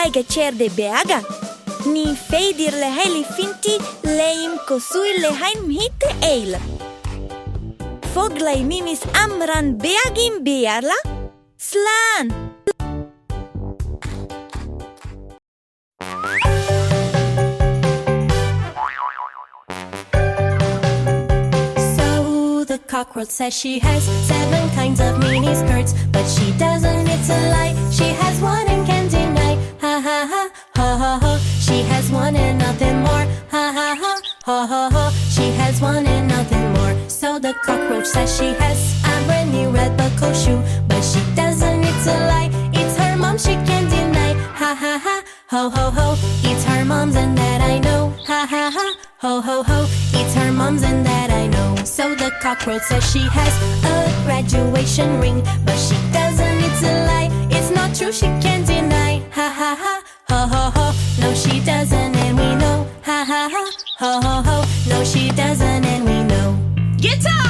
caiga cer de Beaga. Ni féidir le Eilifintí léim cosúil le Giramille Eilifintí. Foghlaim mimis Amhráin Beagin bhealach, slán. The cockroach says she has 7 kinds of mini skirts, but she doesn't, it's a lie. She has one and can't deny. Ha ha ha, ha ha ha. She has one and nothing more. Ha ha ha, ha ha ha. She has one and nothing more. So the cockroach says she has a brand new red buckle shoe, but she doesn't, it's a lie. It's her mom, she can't deny. Ha ha ha, ho ho ho. It's her mom's and that I know. Ha ha ha, ho ho ho. It's her mom's and that I know. So the cockroach says she has a graduation ring, but she doesn't, it's a lie. It's not true, she can't deny. Ha ha ha, ho ho ho. No, she doesn't and we know. Ha ha ha, ho ho ho. No, she doesn't and we know. Guitar!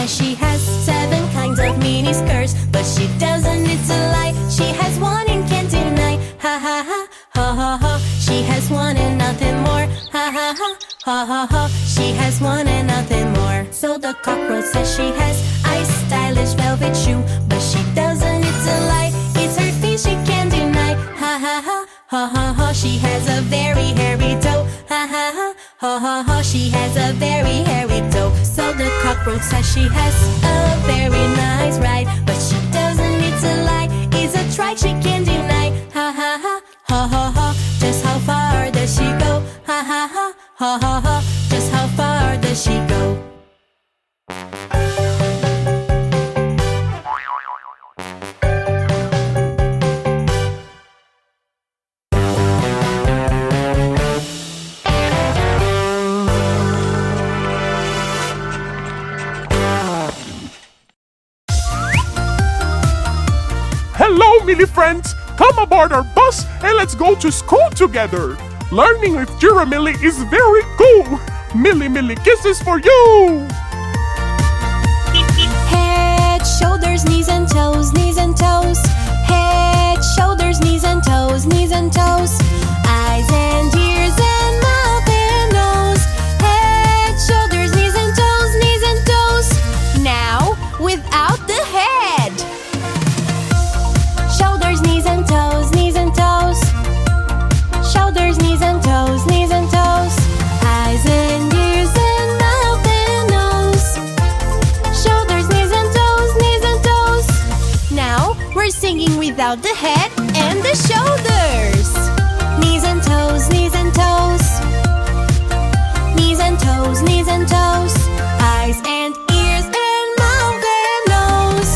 She has 7 kinds of mini skirts, but she doesn't, it's a lie. She has one and can't deny. Ha ha ha, ha ha ha. She has one and nothing more. Ha ha ha, ha ha ha. She has one and nothing more. So the cockroach says she has a stylish velvet shoe, but she doesn't, it's a lie. It's her feet, she can't deny. Ha ha ha, ha ha ha. She has a very hairy toe. Ha ha ha, ha ha ha. She has a very hairy toe. So the cockroach says she has a very nice ride, but she doesn't, it's a lie. It's a trike, she can't deny. Ha ha ha, ha ha ha. Just how far does she go? Ha ha ha, ha ha ha. Just how far does she go? Hello, mini friends! Come aboard our bus and let's go to school together! Learning with Giramille is very cool! Millie kisses for you! Head, shoulders, knees and toes, knees and toes. Head, shoulders, knees and toes, knees and toes. Eyes and ears and mouth and nose. Head, shoulders, knees and toes, knees and toes. Now, without the head. Shoulders, knees and toes, knees and toes. Shoulders, knees and toes, knees and toes. Eyes and ears and mouth and nose. Shoulders, knees and toes, knees and toes. Now we're singing without the head and the shoulders. Knees and toes, knees and toes. Knees and toes, knees and toes. Eyes and ears and mouth and nose.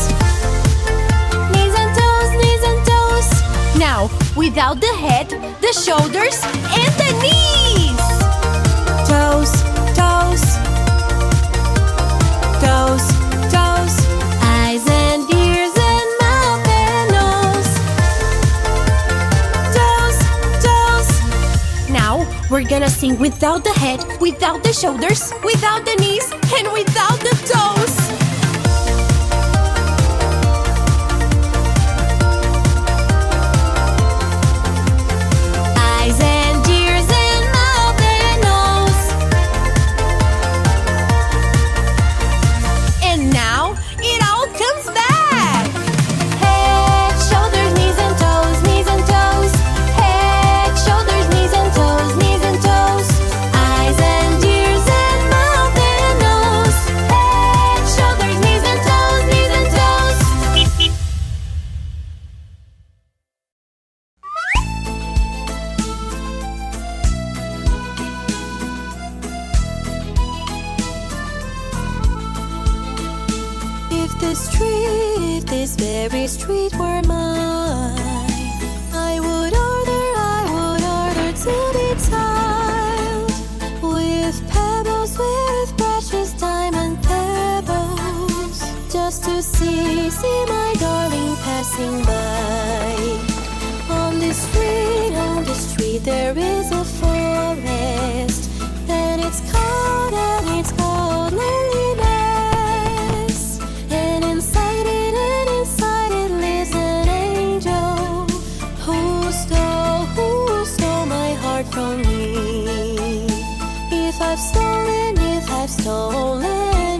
Knees and toes, knees and toes. Now without the head, the shoulders, and the knees. Toes, toes. Toes, toes. Eyes and ears and mouth and nose. Toes, toes. Now we're gonna sing without the head, without the shoulders, without the knees, and without the toes. Eyes and ears and mouth and nose. And now it all comes back. Head, shoulders, knees and toes, knees and toes. Head, shoulders, knees and toes, knees and toes. Eyes and ears and mouth and nose. Head, shoulders, knees and toes, knees and toes. If this very street were mine, I would order to be tiled with pebbles, with precious diamond pebbles, just to see my darling passing by on this street, street there is a forest, and it's called loneliness. And inside it lives an angel who stole my heart from me. If I've stolen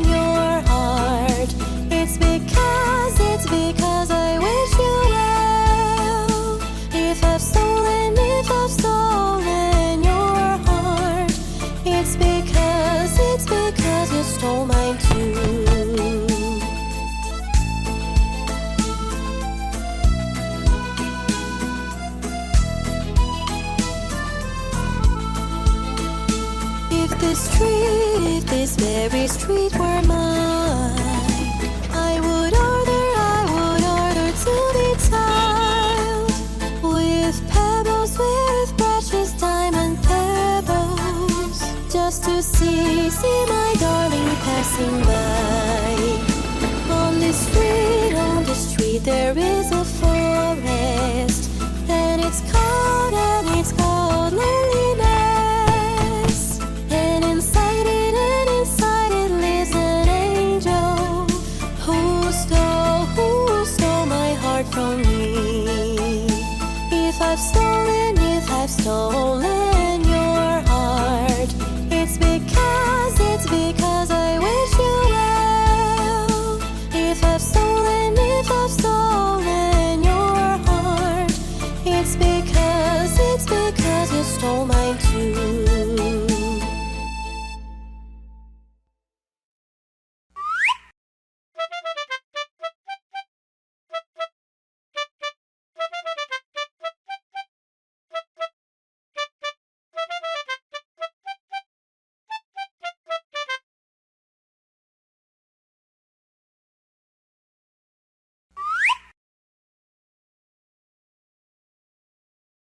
your heart, it's because I wish you well. If I've stolen your heart, it's because you stole mine too. If this very street were mine, I would order to be tiled with pebbles, with precious diamond pebbles, just to see my darling passing by. On this street there is a